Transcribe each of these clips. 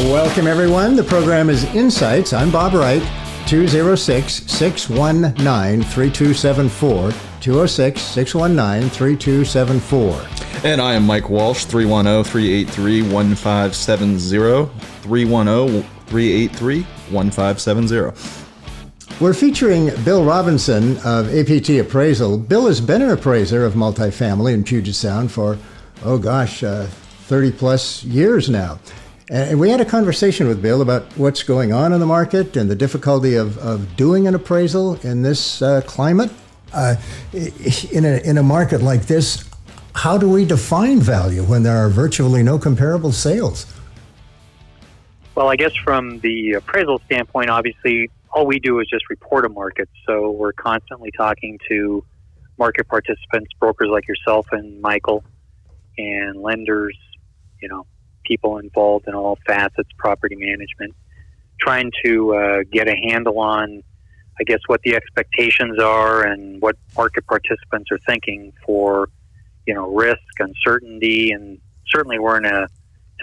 Welcome, everyone. The program is Insights. I'm Bob Wright, 206-619-3274, 206-619-3274. And I am Mike Walsh, 310-383-1570, 310-383-1570. We're featuring Bill Robinson of APT Appraisal. Bill has been an appraiser of multifamily in Puget Sound for, 30 plus years now. And we had a conversation with Bill about what's going on in the market and the difficulty of doing an appraisal in this climate. In a market like this, how do we define value when there are virtually no comparable sales? Well, I guess from the appraisal standpoint, obviously, all we do is just report a market. So we're constantly talking to market participants, brokers like yourself and Michael, and lenders, people involved in all facets, property management, trying to get a handle on, I guess, what the expectations are and what market participants are thinking for, risk, uncertainty, and certainly we're in a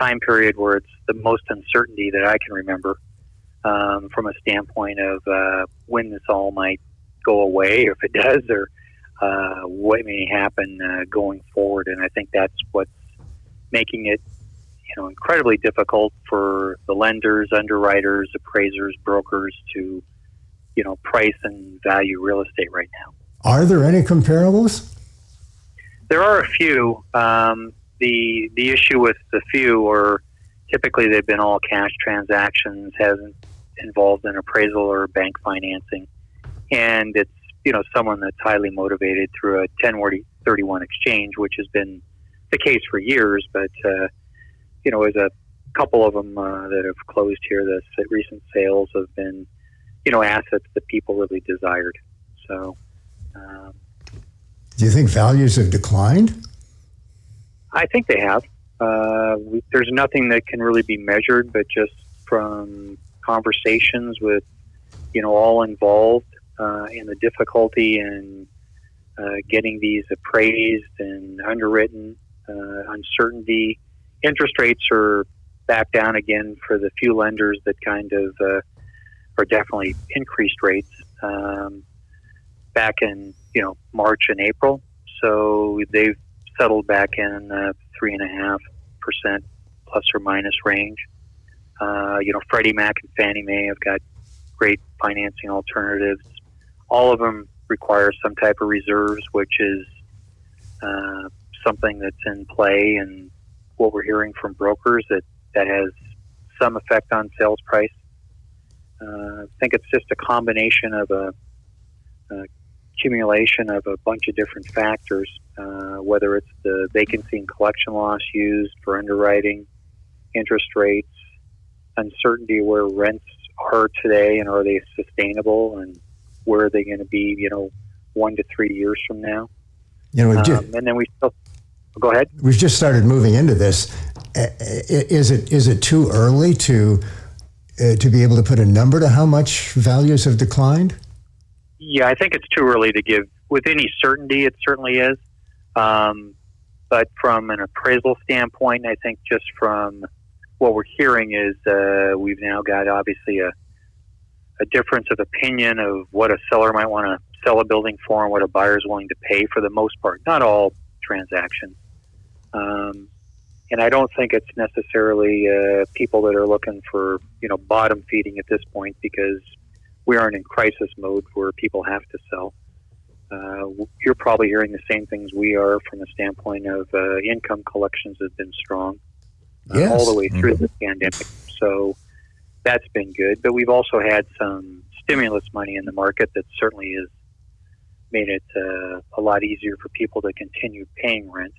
time period where it's the most uncertainty that I can remember from a standpoint of when this all might go away, or if it does, or what may happen going forward. And I think that's what's making it incredibly difficult for the lenders, underwriters, appraisers, brokers to, price and value real estate right now. Are there any comparables? There are a few. The issue with the few are typically they've been all cash transactions, hasn't involved in appraisal or bank financing. And it's, someone that's highly motivated through a 1031 exchange, which has been the case for years, but there's a couple of them that have closed here. The recent sales have been, assets that people really desired. So, do you think values have declined? I think they have. There's nothing that can really be measured, but just from conversations with, all involved in the difficulty in getting these appraised and underwritten, uncertainty. Interest rates are back down again for the few lenders that kind of are definitely increased rates back in March and April. So they've settled back in 3.5% plus or minus range. Freddie Mac and Fannie Mae have got great financing alternatives. All of them require some type of reserves, which is something that's in play, and what we're hearing from brokers that has some effect on sales price. I think it's just a combination of a accumulation of a bunch of different factors, whether it's the vacancy and collection loss used for underwriting, interest rates, uncertainty where rents are today and are they sustainable, and where are they going to be, 1 to 3 years from now. And then we still... Go ahead. We've just started moving into this. Is it too early to be able to put a number to how much values have declined? Yeah, I think it's too early to give with any certainty. It certainly is. But from an appraisal standpoint, I think just from what we're hearing is we've now got obviously a difference of opinion of what a seller might want to sell a building for and what a buyer is willing to pay for the most part. Not all transactions. And I don't think it's necessarily people that are looking for, bottom feeding at this point, because we aren't in crisis mode where people have to sell. You're probably hearing the same things we are from the standpoint of income collections have been strong all the way through the pandemic. So that's been good. But we've also had some stimulus money in the market that certainly has made it a lot easier for people to continue paying rent.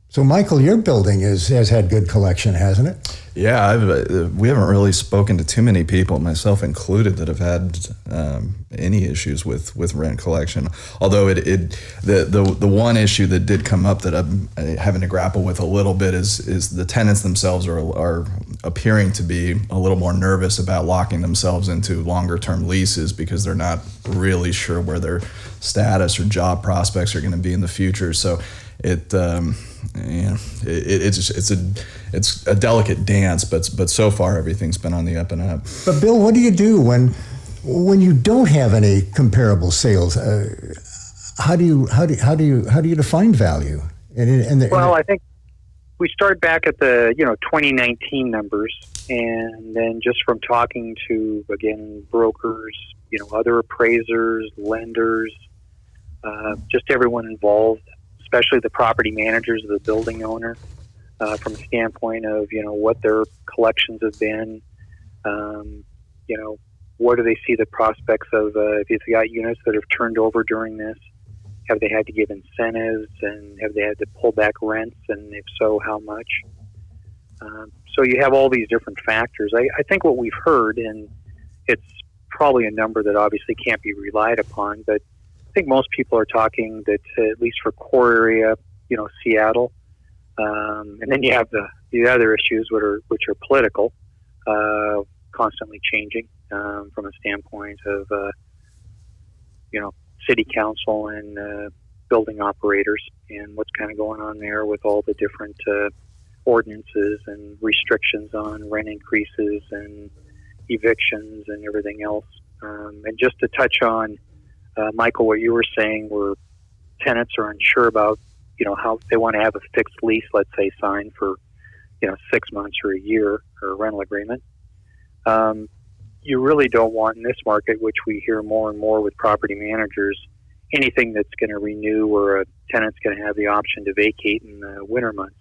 So, Michael, your building has had good collection, hasn't it? Yeah, we haven't really spoken to too many people, myself included, that have had any issues with rent collection. Although the one issue that did come up that I'm having to grapple with a little bit is the tenants themselves are appearing to be a little more nervous about locking themselves into longer term leases because they're not really sure where their status or job prospects are going to be in the future. So yeah, it's a delicate dance, but so far everything's been on the up and up. But Bill, what do you do when you don't have any comparable sales? How do you define value? Well, I think we start back at the 2019 numbers, and then just from talking to, again, brokers, other appraisers, lenders, just everyone involved, especially the property managers, the building owner, from a standpoint of what their collections have been. What do they see the prospects of if you've got units that have turned over during this? Have they had to give incentives, and have they had to pull back rents, and if so, how much? So you have all these different factors. I think what we've heard, and it's probably a number that obviously can't be relied upon, but I think most people are talking that at least for core area, Seattle, and then you have the other issues which are political, constantly changing from a standpoint of city council and building operators, and what's kind of going on there with all the different ordinances and restrictions on rent increases and evictions and everything else. And just to touch on, Michael, what you were saying, where tenants are unsure about, how they want to have a fixed lease, let's say, signed for, 6 months or a year, or a rental agreement. You really don't want in this market, which we hear more and more with property managers, anything that's going to renew or a tenant's going to have the option to vacate in the winter months,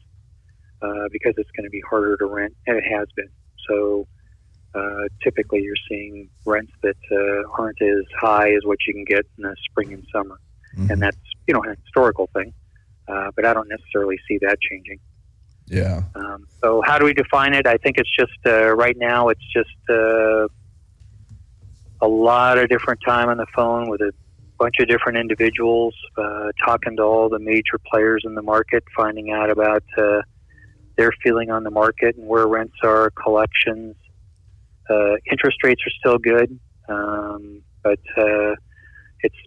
because it's going to be harder to rent, and it has been. So typically you're seeing rents that aren't as high as what you can get in the spring and summer. Mm-hmm. And that's, a historical thing, but I don't necessarily see that changing. Yeah. So how do we define it? I think it's just, right now, it's just a lot of different time on the phone with a bunch of different individuals, talking to all the major players in the market, finding out about their feeling on the market and where rents are, collections. Interest rates are still good, but it's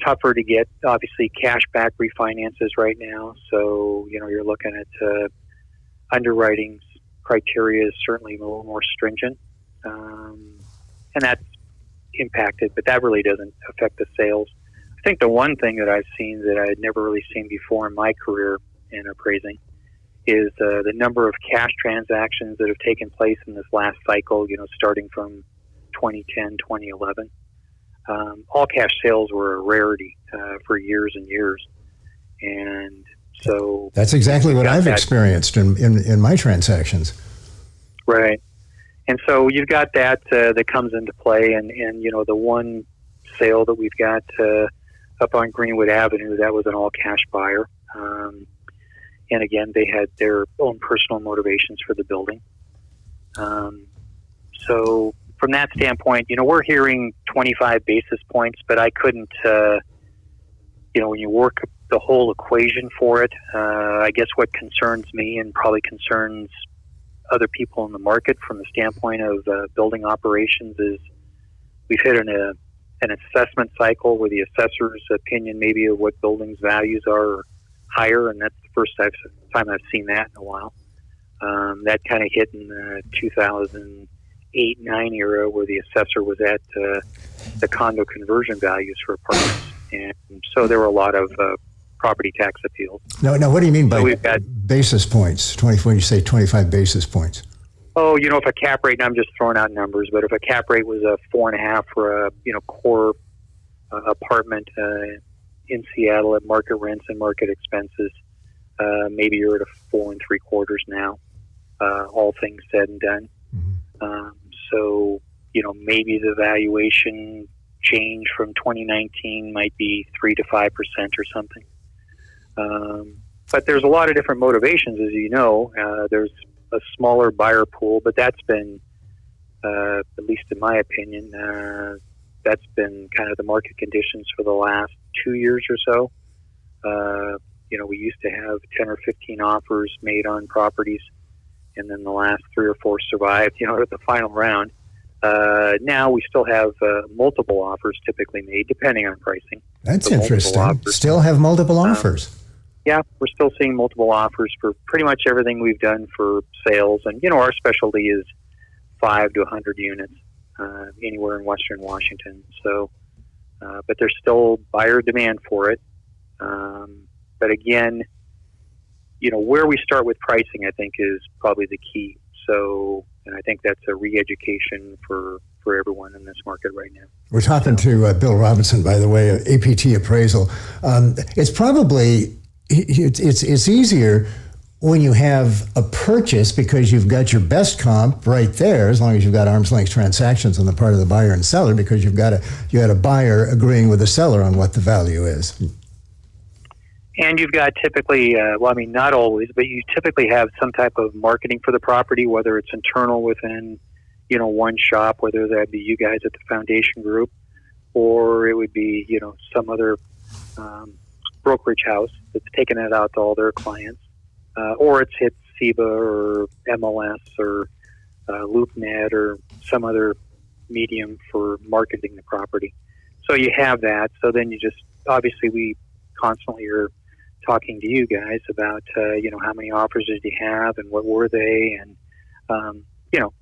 tougher to get, obviously, cash back refinances right now. So, you're looking at underwriting criteria is certainly a little more stringent, and that's impacted, but that really doesn't affect the sales. I think the one thing that I've seen that I had never really seen before in my career in appraising is the number of cash transactions that have taken place in this last cycle, starting from 2010, 2011. All cash sales were a rarity for years and years. And so that's exactly what I've experienced in my transactions. Right. And so you've got that that comes into play, and the one sale that we've got up on Greenwood Avenue, that was an all-cash buyer. And again, they had their own personal motivations for the building. So from that standpoint, we're hearing 25 basis points, but I couldn't, when you work the whole equation for it, I guess what concerns me and probably concerns other people in the market from the standpoint of building operations is we've hit an assessment cycle where the assessor's opinion maybe of what buildings' values are higher, and that's the first time I've seen that in a while. That kind of hit in the 2008-9 era, where the assessor was at the condo conversion values for apartments, and so there were a lot of property tax appeals. No, what do you mean by basis points? When you say 25 basis points? Oh, if a cap rate, and I'm just throwing out numbers, but if a cap rate was a 4.5 for a core apartment in Seattle at market rents and market expenses, maybe you're at a 4 3/4 now, all things said and done. Mm-hmm. So maybe the valuation change from 2019 might be 3 to 5% or something. But there's a lot of different motivations, as you know. There's a smaller buyer pool, but that's been, at least in my opinion, that's been kind of the market conditions for the last 2 years or so. We used to have 10 or 15 offers made on properties, and then the last 3 or 4 survived, at the final round. Now we still have multiple offers typically made, depending on pricing. That's interesting. Still have multiple offers. yeah, we're still seeing multiple offers for pretty much everything we've done for sales. And, our specialty is 5 to 100 units anywhere in Western Washington. So, but there's still buyer demand for it. But again, where we start with pricing, I think, is probably the key. So, and I think that's a re-education for everyone in this market right now. We're talking to Bill Robinson, by the way, of APT Appraisal. It's probably, it's easier when you have a purchase because you've got your best comp right there, as long as you've got arm's length transactions on the part of the buyer and seller, because you got a buyer agreeing with the seller on what the value is. And you've got typically, not always, but you typically have some type of marketing for the property, whether it's internal within, one shop, whether that be you guys at the foundation group, or it would be, some other brokerage house that's taking it out to all their clients, or it's hit SEBA or MLS or LoopNet or some other medium for marketing the property. So you have that. So then you just, obviously we constantly are talking to you guys about, how many offers did you have and what were they? And,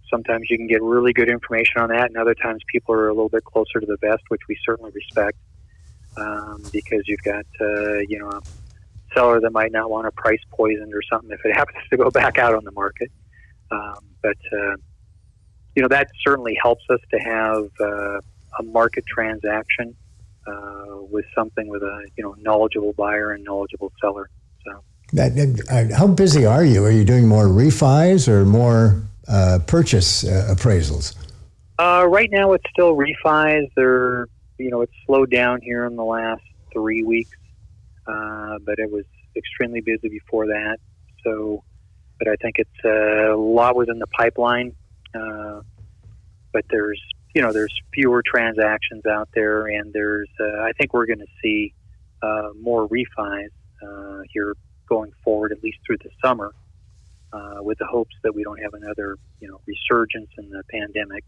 sometimes you can get really good information on that. And other times people are a little bit closer to the vest, which we certainly respect, because you've got, a seller that might not want a price poisoned or something if it happens to go back out on the market. But that certainly helps us to have a market transaction with something with a knowledgeable buyer and knowledgeable seller. So, how busy are you? Are you doing more refis or more purchase appraisals? Right now, it's still refis. They're it's slowed down here in the last 3 weeks, but it was extremely busy before that. So, but I think it's a lot was in the pipeline. But there's fewer transactions out there, and there's I think we're going to see more refis here going forward, at least through the summer, with the hopes that we don't have another resurgence in the pandemic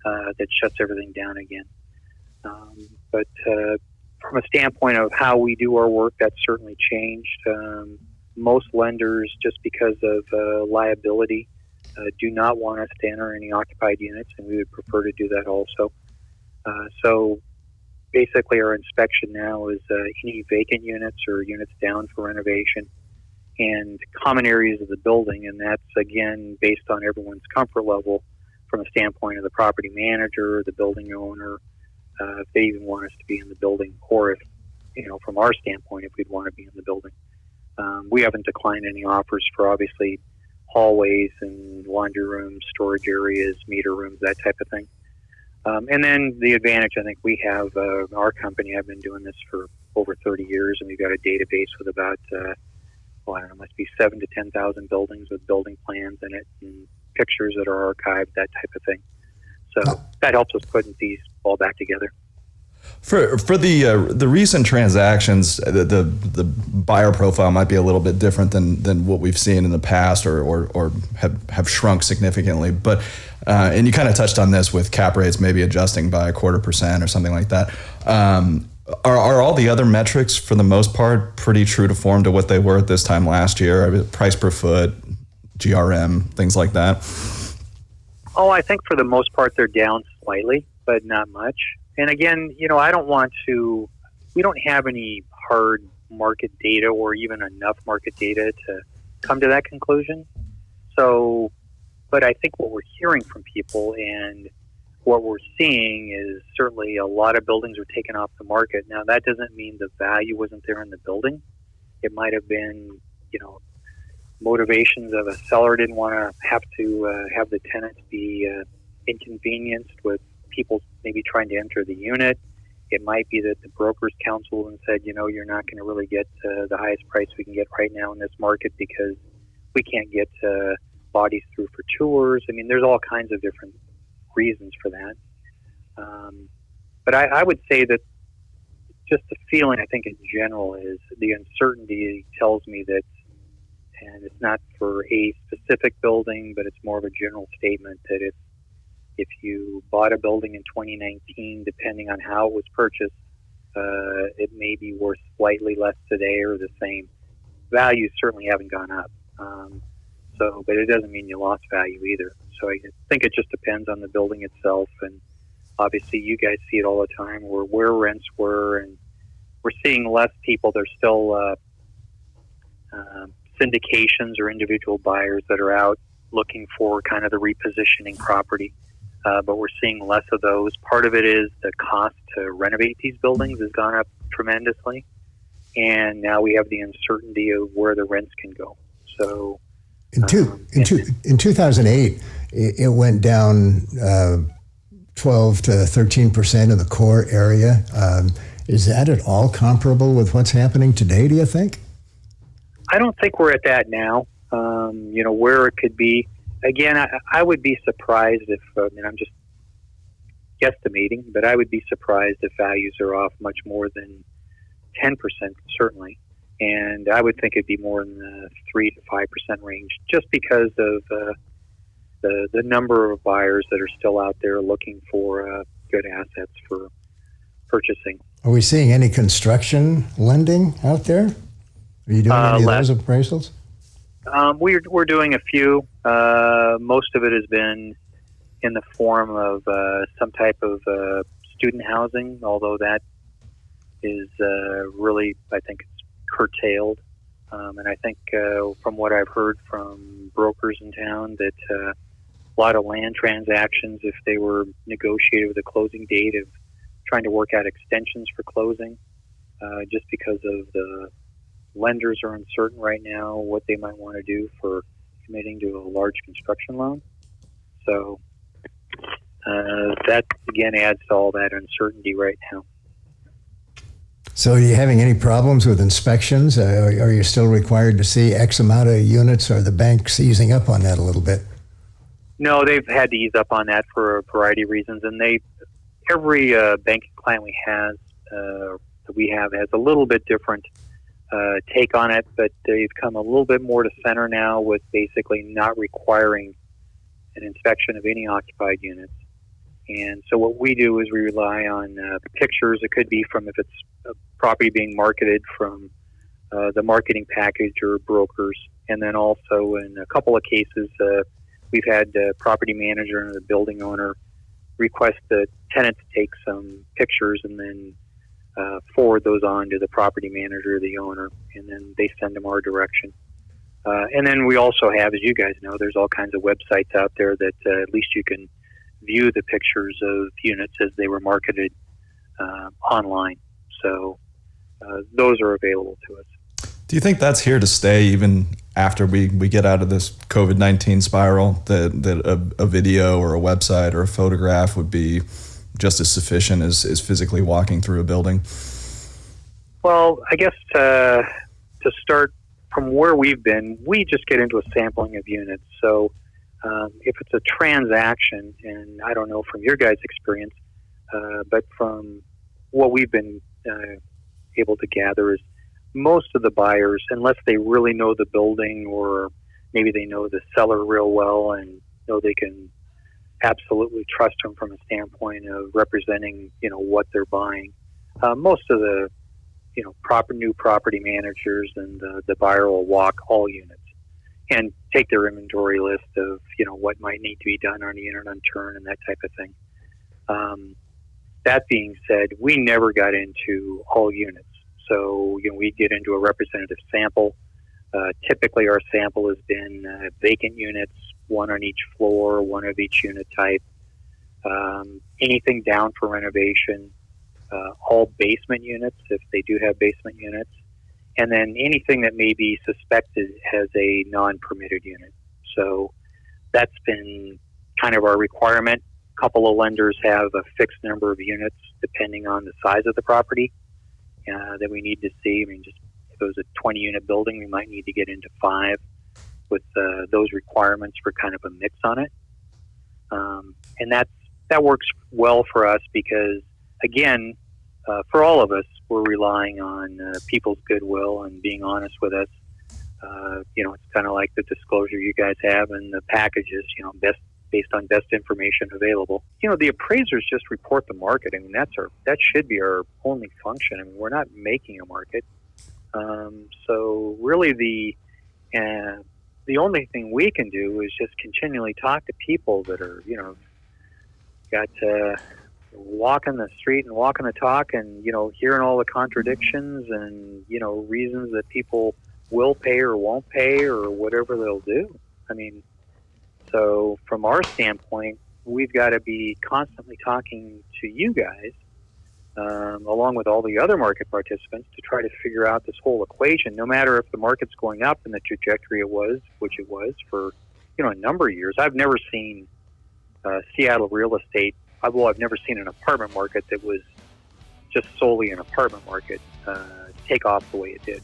that shuts everything down again. But from a standpoint of how we do our work, that's certainly changed. Most lenders, just because of liability, do not want us to enter any occupied units, and we would prefer to do that also. So basically our inspection now is any vacant units or units down for renovation and common areas of the building, and that's, again, based on everyone's comfort level from a standpoint of the property manager, the building owner, if they even want us to be in the building, or if, from our standpoint, if we'd want to be in the building. We haven't declined any offers for, obviously, hallways and laundry rooms, storage areas, meter rooms, that type of thing. And then the advantage I think we have, our company, I've been doing this for over 30 years, and we've got a database with about, must be 7,000 to 10,000 buildings with building plans in it and pictures that are archived, that type of thing. So that helps us put these all back together. For the recent transactions, the buyer profile might be a little bit different than what we've seen in the past, or have shrunk significantly. But and you kind of touched on this with cap rates maybe adjusting by 0.25% or something like that. Are all the other metrics for the most part pretty true to form to what they were at this time last year? I mean, price per foot, GRM, things like that. Oh, I think for the most part they're down slightly, but not much. And again, we don't have any hard market data or even enough market data to come to that conclusion. So, but I think what we're hearing from people and what we're seeing is certainly a lot of buildings are taken off the market. Now, that doesn't mean the value wasn't there in the building. It might have been, motivations of a seller didn't want to have the tenants be inconvenienced with people maybe trying to enter the unit. It might be that the brokers counseled and said, you're not going to really get the highest price we can get right now in this market because we can't get bodies through for tours. I mean, there's all kinds of different reasons for that. But I would say that just the feeling, I think, in general is the uncertainty tells me that, and it's not for a specific building, but it's more of a general statement that if you bought a building in 2019, depending on how it was purchased, it may be worth slightly less today or the same values certainly haven't gone up. But it doesn't mean you lost value either. So I think it just depends on the building itself, and obviously you guys see it all the time where rents were, and we're seeing less people. There's still syndications or individual buyers that are out looking for kind of the repositioning property, but we're seeing less of those. Part of it is the cost to renovate these buildings has gone up tremendously, and now we have the uncertainty of where the rents can go. So in 2008, it went down 12 to 13% in the core area. Is that at all comparable with what's happening today, do you think? I don't think we're at that now. Where it could be. Again, I would be surprised if, I'm just guesstimating, but I would be surprised if values are off much more than 10%, certainly. And I would think it'd be more in the 3 to 5% range, just because of the number of buyers that are still out there looking for good assets for purchasing. Are we seeing any construction lending out there? Are you doing any of those appraisals? We're doing a few. Most of it has been in the form of some type of student housing, although that is really, I think, it's curtailed. And I think from what I've heard from brokers in town that a lot of land transactions, if they were negotiated with a closing date, of trying to work out extensions for closing, just because of the lenders are uncertain right now what they might want to do for committing to a large construction loan. So that, again, adds to all that uncertainty right now. So are you having any problems with inspections? Are you still required to see X amount of units, or are the banks easing up on that a little bit? No, they've had to ease up on that for a variety of reasons. And every banking client we have has a little bit different take on it, but they've come a little bit more to center now with basically not requiring an inspection of any occupied units. And so what we do is we rely on pictures. It could be from, if it's a property being marketed, from the marketing package or brokers. And then also in a couple of cases, we've had the property manager and the building owner request the tenant to take some pictures and then forward those on to the property manager or the owner, and then they send them our direction. And then we also have, as you guys know, there's all kinds of websites out there that at least you can view the pictures of units as they were marketed online. So those are available to us. Do you think that's here to stay even after we get out of this COVID-19 spiral, that a video or a website or a photograph would be just as sufficient as physically walking through a building? Well, I guess to start from where we've been, we just get into a sampling of units. So if it's a transaction, and I don't know from your guys' experience, but from what we've been able to gather, is most of the buyers, unless they really know the building or maybe they know the seller real well and know they can absolutely trust them from a standpoint of representing, what they're buying, most of the, new property managers and the buyer will walk all units and take their inventory list of, what might need to be done on the unit on turn and that type of thing. That being said, we never got into all units. So, we get into a representative sample. Typically, our sample has been vacant units, one on each floor, one of each unit type, anything down for renovation, all basement units, if they do have basement units, and then anything that may be suspected as a non-permitted unit. So that's been kind of our requirement. A couple of lenders have a fixed number of units depending on the size of the property that we need to see. Just if it was a 20-unit building, we might need to get into 5 with those requirements for kind of a mix on it. And that works well for us because, again, for all of us, we're relying on people's goodwill and being honest with us. It's kind of like the disclosure you guys have and the packages, based on best information available. The appraisers just report the market. That should be our only function. We're not making a market. So really the only thing we can do is just continually talk to people that are, got to walking the street and walking the talk and, hearing all the contradictions and, reasons that people will pay or won't pay or whatever they'll do. I mean, so from our standpoint, we've got to be constantly talking to you guys, along with all the other market participants, to try to figure out this whole equation, no matter if the market's going up in the trajectory it was, which it was for, a number of years. I've never seen Seattle real estate. I've never seen an apartment market that was just solely an apartment market take off the way it did.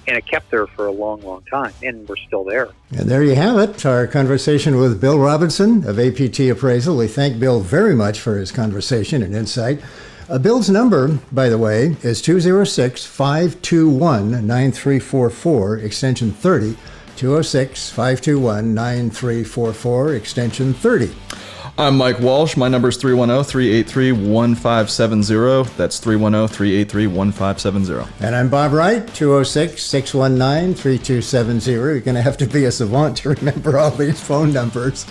And it kept there for a long, long time, and we're still there. And there you have it, our conversation with Bill Robinson of APT Appraisal. We thank Bill very much for his conversation and insight. Bill's number, by the way, is 206-521-9344, extension 30. 206-521-9344, extension 30. I'm Mike Walsh. My number is 310-383-1570. That's 310-383-1570. And I'm Bob Wright, 206-619-3270. You're going to have to be a savant to remember all these phone numbers.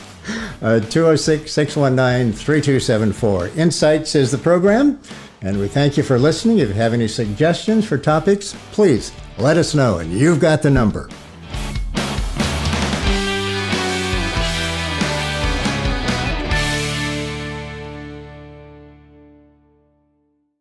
206-619-3274. Insights is the program, and we thank you for listening. If you have any suggestions for topics, please let us know, and you've got the number.